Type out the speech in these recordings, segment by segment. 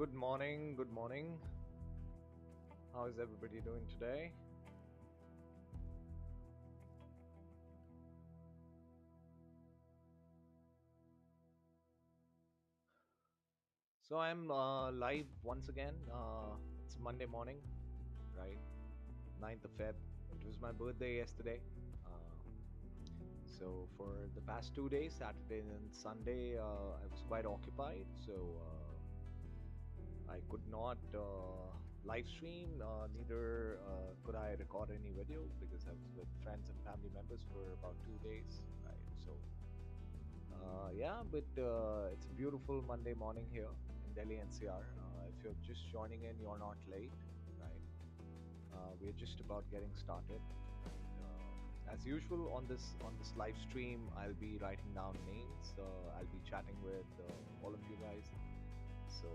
Good morning. Good morning. How is everybody doing today? So I'm live once again. It's Monday morning, right? 9th of Feb. It was my birthday yesterday. So for the past 2 days, Saturday and Sunday, I was quite occupied. So I could not live stream, neither could I record any video because I was with friends and family members for about 2 days, right? So yeah, but it's a beautiful Monday morning here in Delhi NCR. If you're just joining in, you're not late, right? We're just about getting started. And, as usual on this live stream, I'll be writing down names. I'll be chatting with all of you guys. So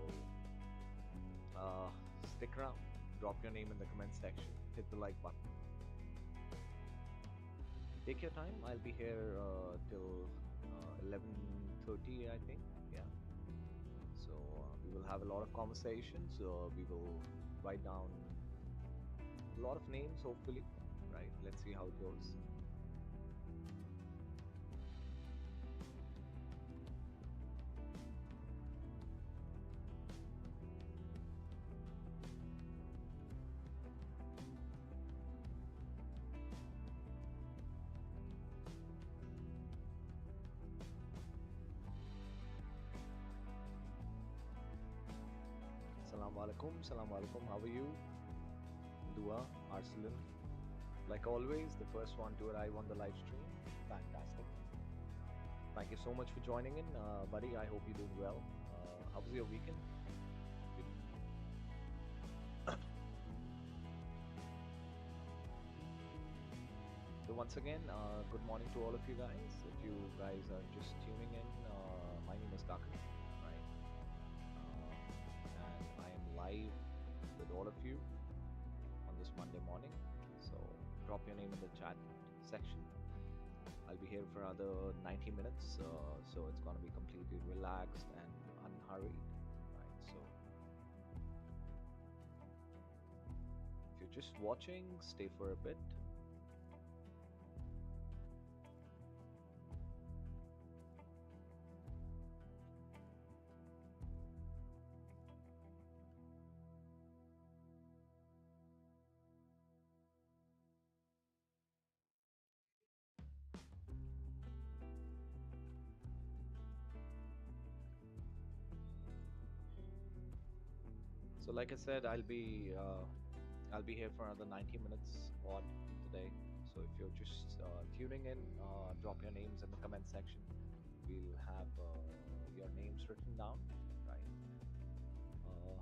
uh, stick around. Drop your name in the comment section. Hit the like button. Take your time. I'll be here till 11:30, I think. Yeah. So we will have a lot of conversations. We will write down a lot of names, hopefully. Right. Let's see how it goes. Assalamu alaikum. Assalamu alaikum. How are you? Dua, Arsalan. Like always, the first one to arrive on the live stream. Fantastic. Thank you so much for joining in, buddy. I hope you're doing well. How was your weekend? Good. So once again, good morning to all of you guys. If you guys are just tuning in, my name is Kakan, right? And I am live with all of you on this Monday morning. So drop your name in the chat section. I'll be here for another 90 minutes, so it's gonna be completely relaxed and unhurried, right? So if you're just watching, stay for a bit. So like I said, I'll be here for another 90 minutes odd today. So if you're just tuning in, drop your names in the comment section. We'll have your names written down, right? Uh,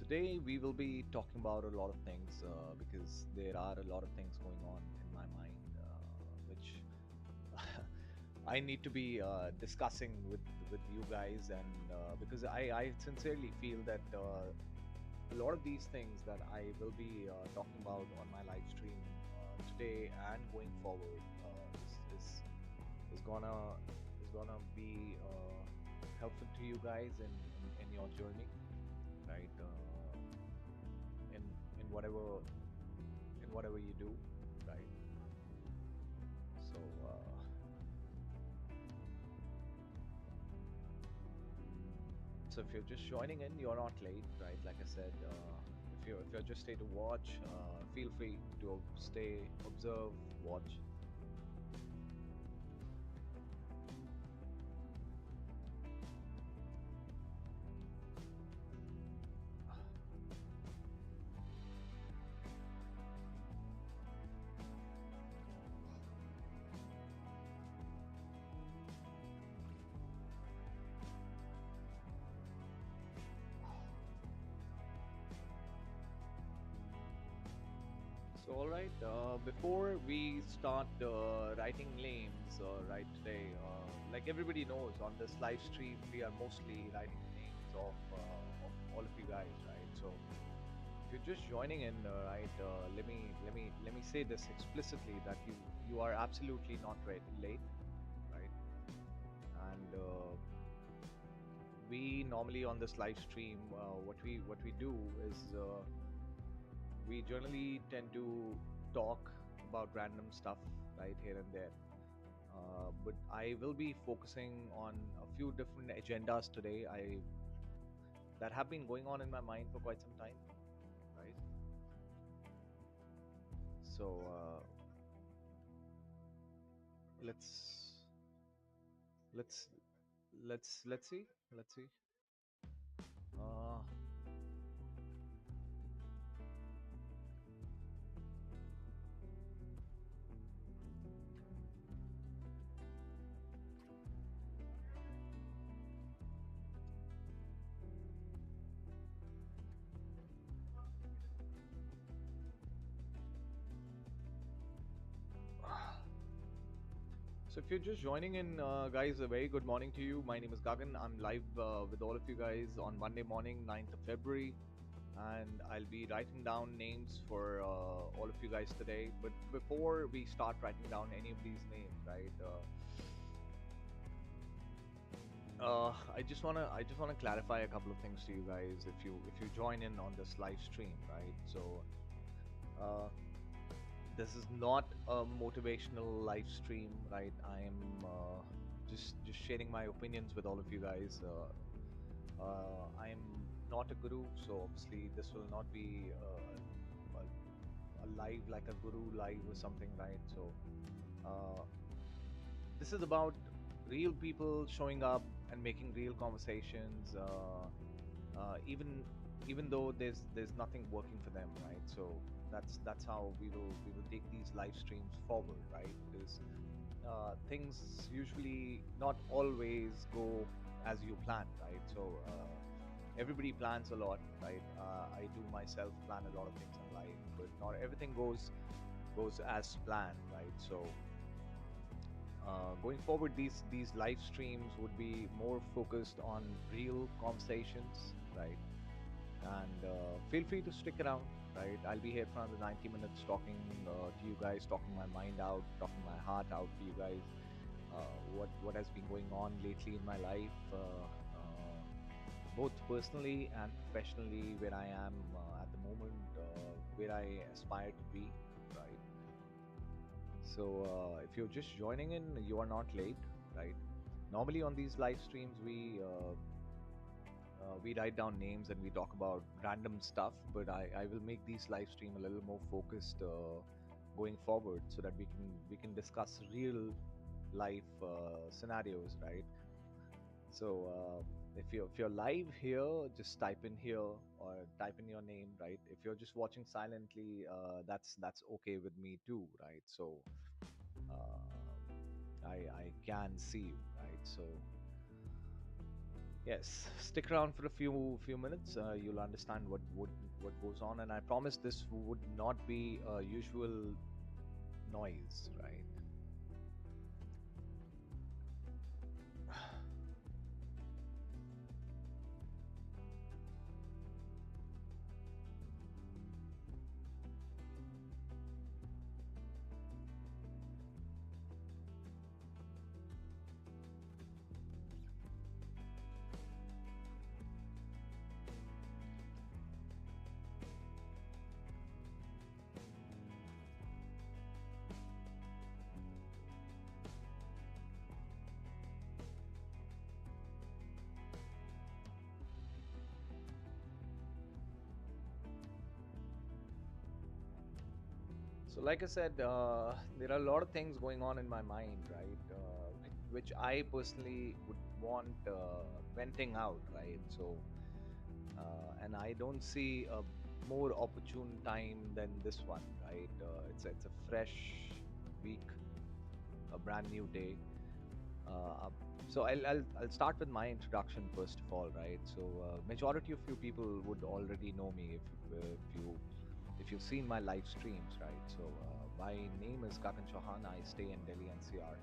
Today we will be talking about a lot of things because there are a lot of things going on in my mind, which I need to be discussing with you guys, and because I sincerely feel that a lot of these things that I will be talking about on my live stream today and going forward is gonna be helpful to you guys in your journey, right? In in whatever in whatever you do, right? So. So if you're just joining in, you're not late, right? Like I said, if you're just here to watch, feel free to stay, observe, watch. So all right, before we start writing names, right today, like everybody knows, on this live stream, we are mostly writing names of all of you guys, right? So if you're just joining in, right, let me say this explicitly that you are absolutely not late, right? And we normally on this live stream, what we do is we generally tend to talk about random stuff right here and there. But I will be focusing on a few different agendas today. I That have been going on in my mind for quite some time, right? So let's let's let's see. Let's see. Uh, So if you're just joining in, guys, a very good morning to you. My name is Gagan. I'm live with all of you guys on Monday morning, 9th of February, and I'll be writing down names for all of you guys today. But before we start writing down any of these names, right? I just wanna clarify a couple of things to you guys. If you join in on this live stream, right? So uh, this is not a motivational live stream, right? I am just sharing my opinions with all of you guys. I'm not a guru, so obviously this will not be a live like a guru live or something, right? So uh, this is about real people showing up and making real conversations, even though there's nothing working for them, right? So that's how we will take these live streams forward, right? Because things usually not always go as you plan, right? So everybody plans a lot, right? I do myself plan a lot of things in life, but not everything goes as planned, right? So going forward, these live streams would be more focused on real conversations, right? And feel free to stick around, right? I'll be here for another 90 minutes talking to you guys, talking my mind out, talking my heart out to you guys. What has been going on lately in my life, both personally and professionally, where I am at the moment, where I aspire to be, right? So if you're just joining in, you are not late, right? Normally on these live streams, we write down names and we talk about random stuff, but I will make these live stream a little more focused going forward so that we can discuss real life scenarios, right? So if you're live here, just type in here or type in your name, right? If you're just watching silently, that's okay with me too, right? So I can see you, right? So yes, stick around for a few minutes. You'll understand what goes on, and I promise this would not be a usual noise, right? So, like I said, there are a lot of things going on in my mind, right? Which I personally would want venting out, right? So, and I don't see a more opportune time than this one, right? It's a fresh week, a brand new day. Uh, so I'll start with my introduction first of all, right? So majority of you people would already know me if you've seen my live streams, right? So my name is Kakan Chauhan. I stay in Delhi NCR.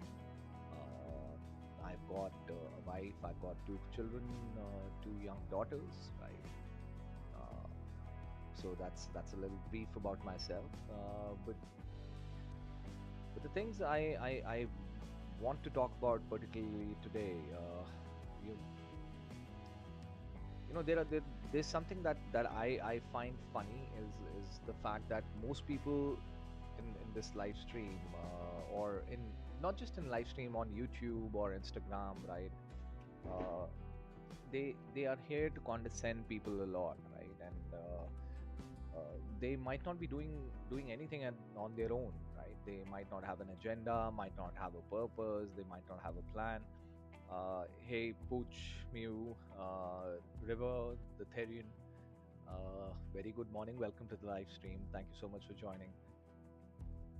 I've got a wife. I've got two children, two young daughters, right? Uh, so that's a little brief about myself. But the things I want to talk about particularly today, you there's something that I find funny is the fact that most people in this live stream, or in not just in live stream on YouTube or Instagram, right? Uh, they are here to condescend people a lot, right? And they might not be doing anything on their own, right? They might not have an agenda, might not have a purpose, they might not have a plan. Hey, Pooch, Mew, River, the Therian. Very good morning. Welcome to the live stream. Thank you so much for joining.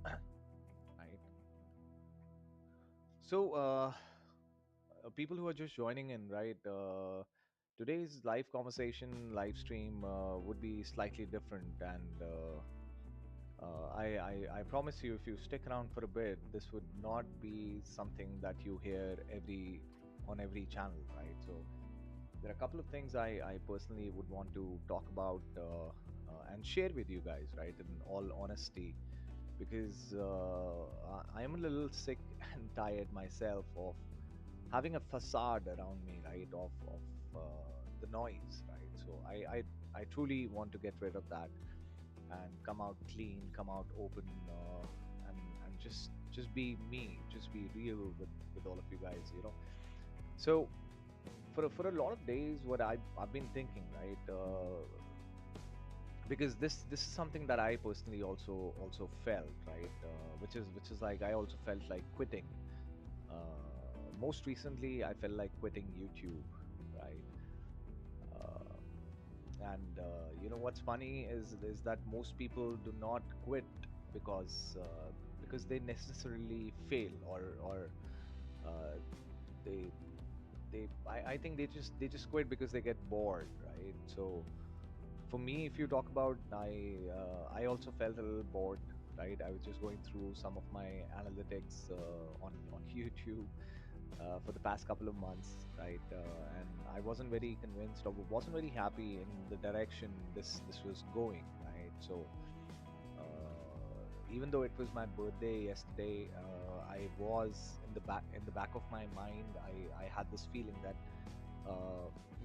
Right. So, people who are just joining in, right? Today's live conversation, live stream would be slightly different, and I promise you, if you stick around for a bit, this would not be something that you hear on every channel, right? So there are a couple of things I personally would want to talk about and share with you guys, right? In all honesty, because I am a little sick and tired myself of having a facade around me, right? Of the noise, right? So I truly want to get rid of that and come out clean, come out open, and just be me, just be real with all of you guys, you know. So for a lot of days, what I've been thinking, right? Because this is something that I personally also felt, right? Which is like I also felt like quitting. Most recently, I felt like quitting YouTube, right? Uh, and you know what's funny is that most people do not quit because they necessarily fail, or uh, they I think they just quit because they get bored, right? So for me, if you talk about, I also felt a little bored, right? I was just going through some of my analytics on YouTube for the past couple of months, right? And I wasn't very convinced, or wasn't very happy in the direction this was going, right? So even though it was my birthday yesterday, I was in the back of my mind. I had this feeling that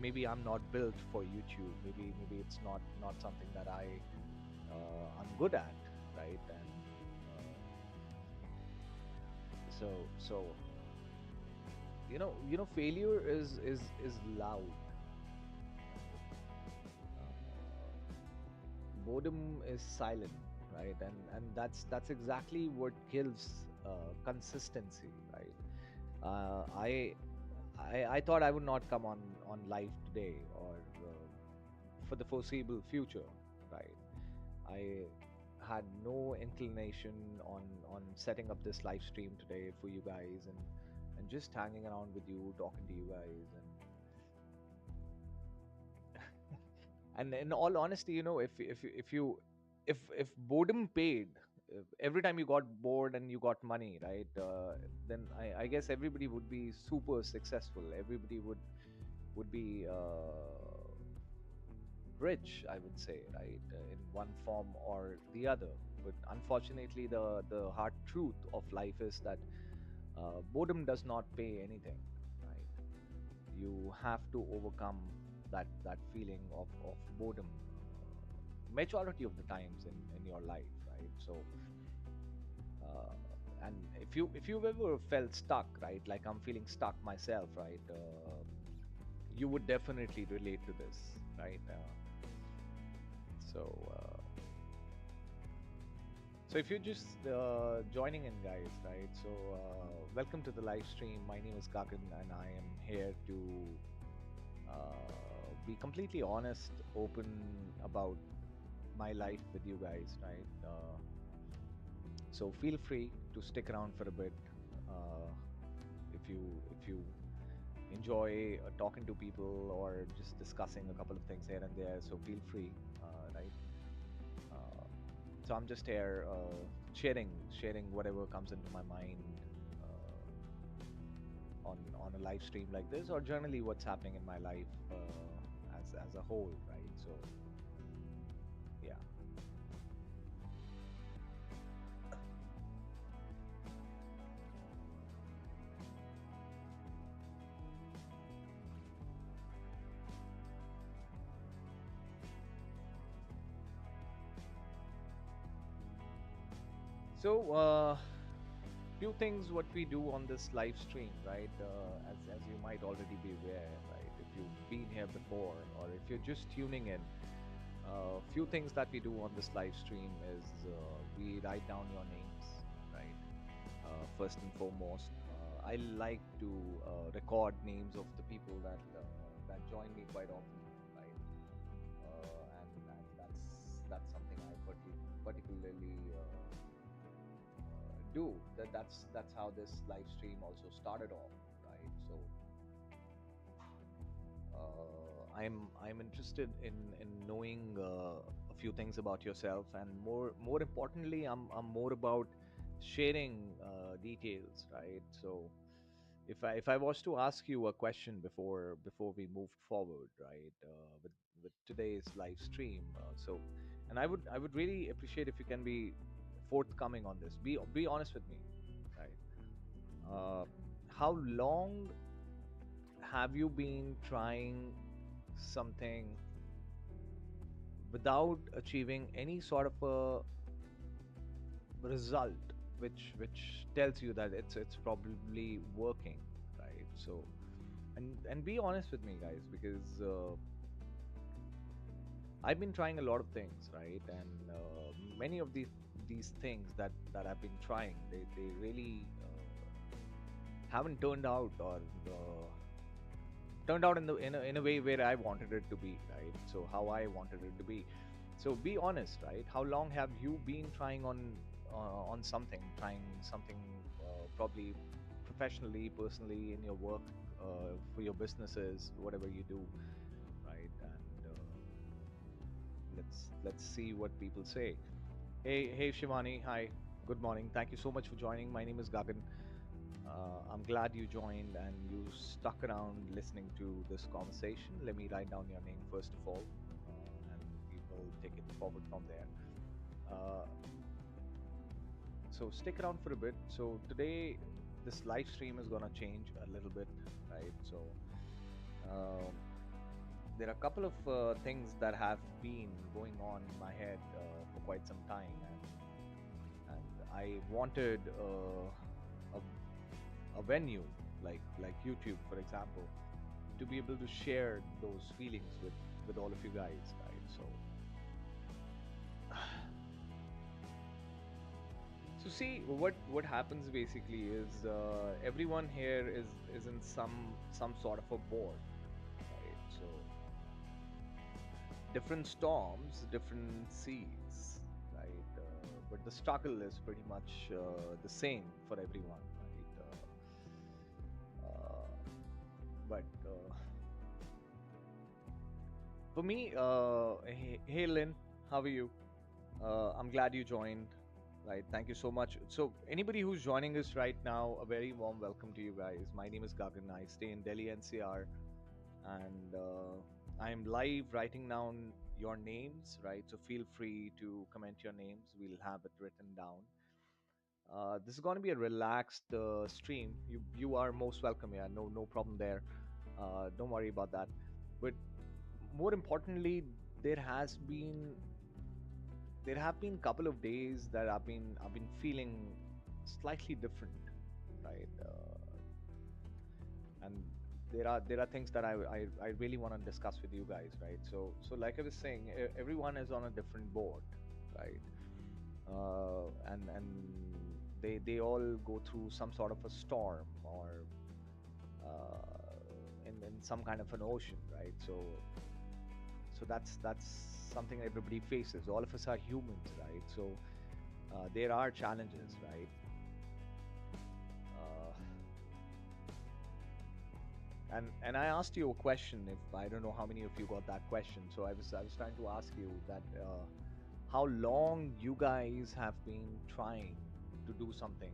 maybe I'm not built for YouTube. Maybe it's not something that I'm good at, right? And so failure is loud, right? Boredom is silent, right? And that's exactly what kills consistency, right? I thought I would not come on live today, or for the foreseeable future, right? I had no inclination on setting up this live stream today for you guys, and just hanging around with you, talking to you guys, and in all honesty, if boredom paid, if every time you got bored and you got money, right? Then I guess everybody would be super successful. Everybody would be rich, I would say, right? In one form or the other. But unfortunately, the hard truth of life is that boredom does not pay anything, right? You have to overcome that feeling of boredom majority of the times in your life, right? So uh, and if you've ever felt stuck, right, like I'm feeling stuck myself, right? You would definitely relate to this, right? So if you're just joining in, guys, right? So welcome to the live stream. My name is Kakan, and I am here to be completely honest, open about my life with you guys, right? So feel free to stick around for a bit. Uh, if you enjoy talking to people or just discussing a couple of things here and there, so feel free, right? Uh, so I'm just here sharing whatever comes into my mind on a live stream like this, or generally what's happening in my life as a whole, right? So yeah. So, few things what we do on this live stream, right? As you might already be aware, right? If you've been here before, or if you're just tuning in, few things that we do on this live stream is we write down your names, right? First and foremost, I like to record names of the people that join me quite often, right? And that's something I particularly do. That's how this live stream also started off, right? So I'm interested in knowing a few things about yourself, and more importantly, I'm more about sharing details, right? So if I was to ask you a question before we moved forward, right, with today's live stream, and I would really appreciate if you can be forthcoming on this. Be honest with me, right? Uh, how long have you been trying something without achieving any sort of a result which tells you that it's probably working, right? So and be honest with me, guys, because I've been trying a lot of things, right? And many of these things that I've been trying, they really haven't turned out in a way where I wanted it to be, right? So how I wanted it to be. So be honest, right? How long have you been trying on something, trying something, probably professionally, personally, in your work, for your businesses, whatever you do, right? And let's see what people say. Hey Shivani, hi, good morning. Thank you so much for joining. My name is Gagan. I'm glad you joined and you stuck around listening to this conversation. Let me write down your name first of all, and we will take it forward from there. Uh, so stick around for a bit. So today, this live stream is gonna change a little bit, right? So um, there are a couple of things that have been going on in my head for quite some time, and I wanted a venue like YouTube, for example, to be able to share those feelings with all of you guys, right? So see what happens basically is everyone here is in some sort of a board, right? So different storms, different seas, right? But the struggle is pretty much the same for everyone, right? But for me, hey Lynn, how are you? I'm glad you joined. Right, thank you so much. So, anybody who's joining us right now, a very warm welcome to you guys. My name is Gagan. I stay in Delhi NCR, and I'm live writing down your names. Right, so feel free to comment your names. We'll have it written down. This is going to be a relaxed stream. You are most welcome. Yeah, no problem there. Don't worry about that. But more importantly, there has been there have been couple of days that I've been feeling slightly different, right? And there are things that I really want to discuss with you guys, right? So like I was saying, everyone is on a different board, right? And they all go through some sort of a storm, or in some kind of an ocean, right? So that's something everybody faces. All of us are humans, right? So there are challenges, right? uh, and I asked you a question. If I don't know how many of you got that question, so I was trying to ask you that how long you guys have been trying to do something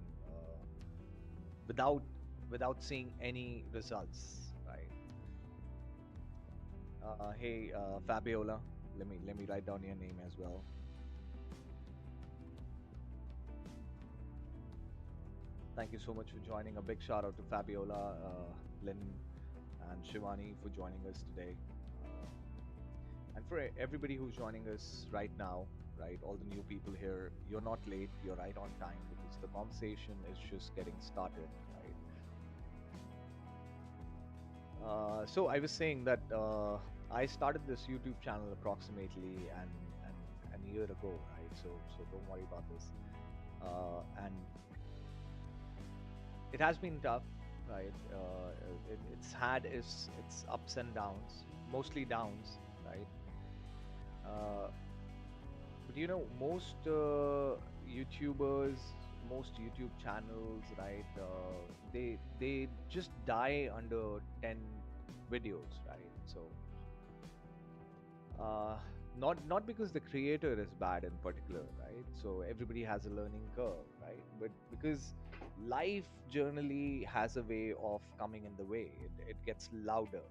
without seeing any results, right? Hey, Fabiola, let me write down your name as well. Thank you so much for joining. A big shout out to Fabiola, Lynn, and Shivani for joining us today. And for everybody who's joining us right now, right? All the new people here, you're not late, you're right on time because the conversation is just getting started, right? So I was saying that I started this YouTube channel approximately an year ago, right? So don't worry about this. And it has been tough, right? It's had its ups and downs, mostly downs, right? Uh, but most YouTubers, most YouTube channels, right? They just die under 10 videos, right? So uh, not because the creator is bad in particular, right? So everybody has a learning curve, right? But because life generally has a way of coming in the way. It gets louder,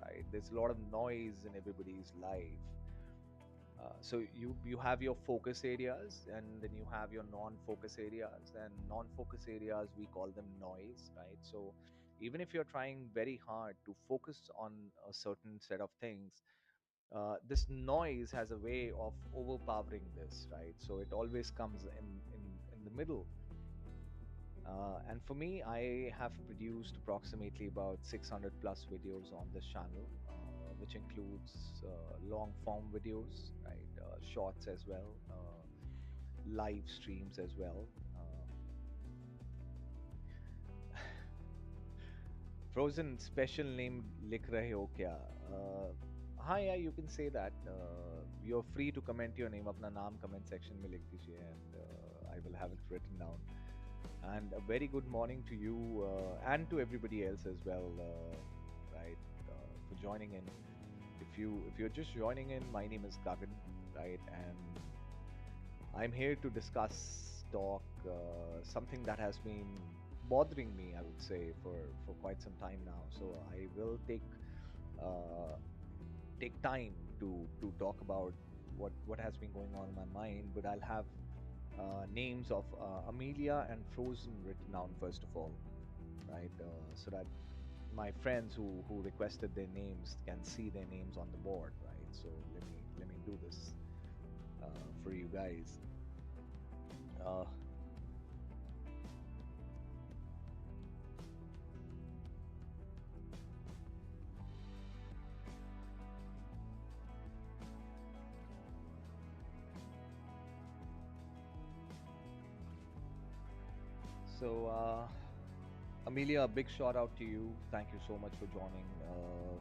right? There's a lot of noise in everybody's life. So you have your focus areas, and then you have your non-focus areas, and non-focus areas we call them noise, right? So even if you're trying very hard to focus on a certain set of things, this noise has a way of overpowering this, right? So it always comes in the middle. And for me, I have produced approximately about 600 plus videos on this channel, which includes long form videos, right? Shorts as well, live streams as well. Frozen special name लिख रहे हो क्या? हाँ यार, you can say that. You're free to comment your name. अपना नाम comment section में लिख दीजिए, and I will have it written down. And a very good morning to you and to everybody else as well, right? For joining in. If you're just joining in, my name is Gagan, right? And I'm here to discuss, talk something that has been bothering me, I would say, for quite some time now. So I will uh, take time to talk about what has been going on in my mind. But I'll have names of Amelia and Frozen written down first of all, right? So that my friends who requested their names can see their names on the board, right? So let me do this for you guys. Uh, so Amelia, a big shout out to you. Thank you so much for joining.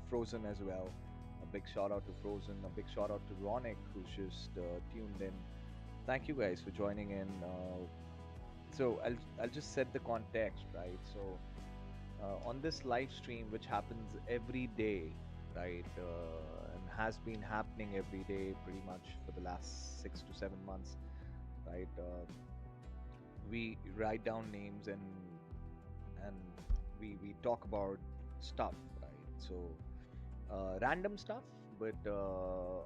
Frozen as well. A big shout out to Frozen. A big shout out to Ronick, who's just tuned in. Thank you guys for joining in. So I'll just set the context, right? So on this live stream, which happens every day, right, and has been happening every day pretty much for the last 6 to 7 months, right? We write down names, and we talk about stuff, right? So random stuff, but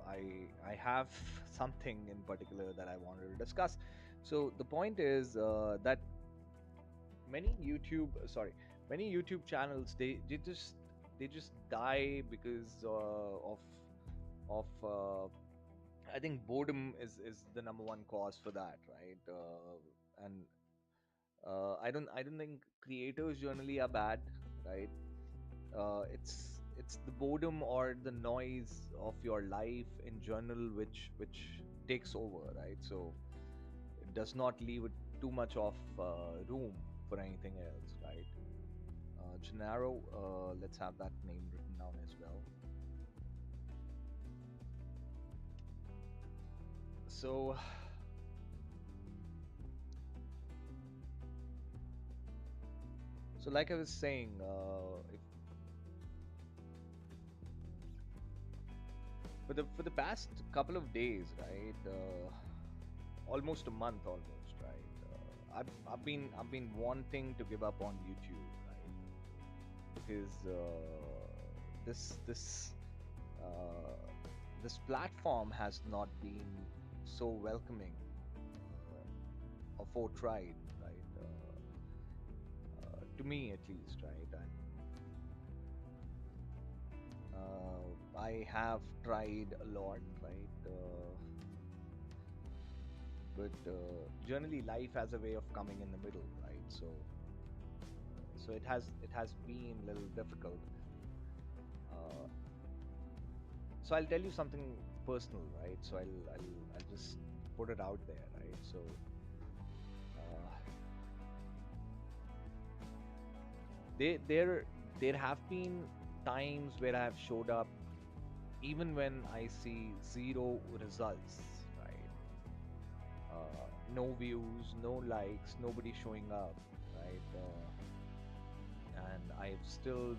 I have something in particular that I wanted to discuss. So the point is that many YouTube, many YouTube channels, they just die because of I think boredom is the number one cause for that, right? And I don't think creators generally are bad, right? It's the boredom or the noise of your life in general which takes over, right? So it does not leave it too much of room for anything else, right? Gennaro, let's have that name written down as well. So so like I was saying, if for the past couple of days, right? Almost a month, almost, right? I've been wanting to give up on YouTube, right? Because this uh, this platform has not been so welcoming or forthright, right? To me, at least, right? And I have tried a lot, right? but generally life has a way of coming in the middle, right? So it has been a little difficult. uh, so I'll tell you something personal, right? So I'll just put it out there, right? So uh, there have been times where I have showed up even when I see zero results, right? No views, no likes, nobody showing up, right? And I've still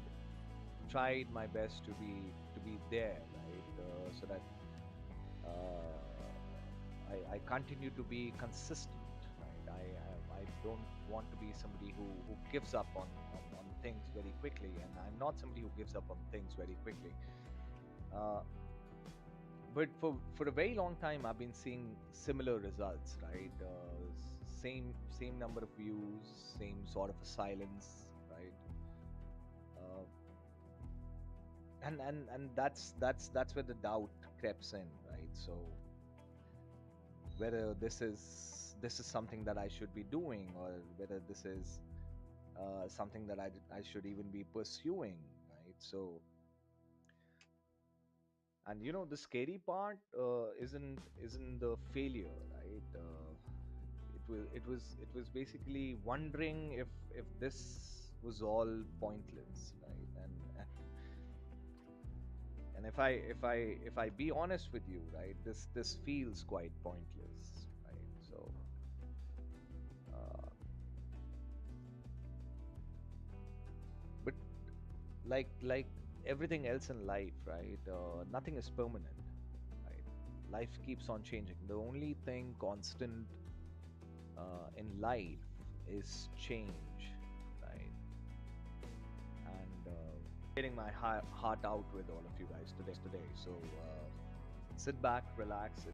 tried my best to be there, right? So that I continue to be consistent, right? I don't want to be somebody who gives up on things very quickly, and I'm not somebody who gives up on things very quickly. Uh, but for a very long time, I've been seeing similar results, right? Same number of views, same sort of a silence, right? Uh, and that's where the doubt creeps in, right? So whether this is something that I should be doing, or whether this is something that I should even be pursuing, right? So, and the scary part isn't the failure, right? It was basically wondering if this was all pointless, right? And if I be honest with you, right, this feels quite pointless, right? So uh, but like everything else in life, right? Nothing is permanent, right? Life keeps on changing. The only thing constant in life is change, right? And getting my heart out with all of you guys today. So sit back, relax.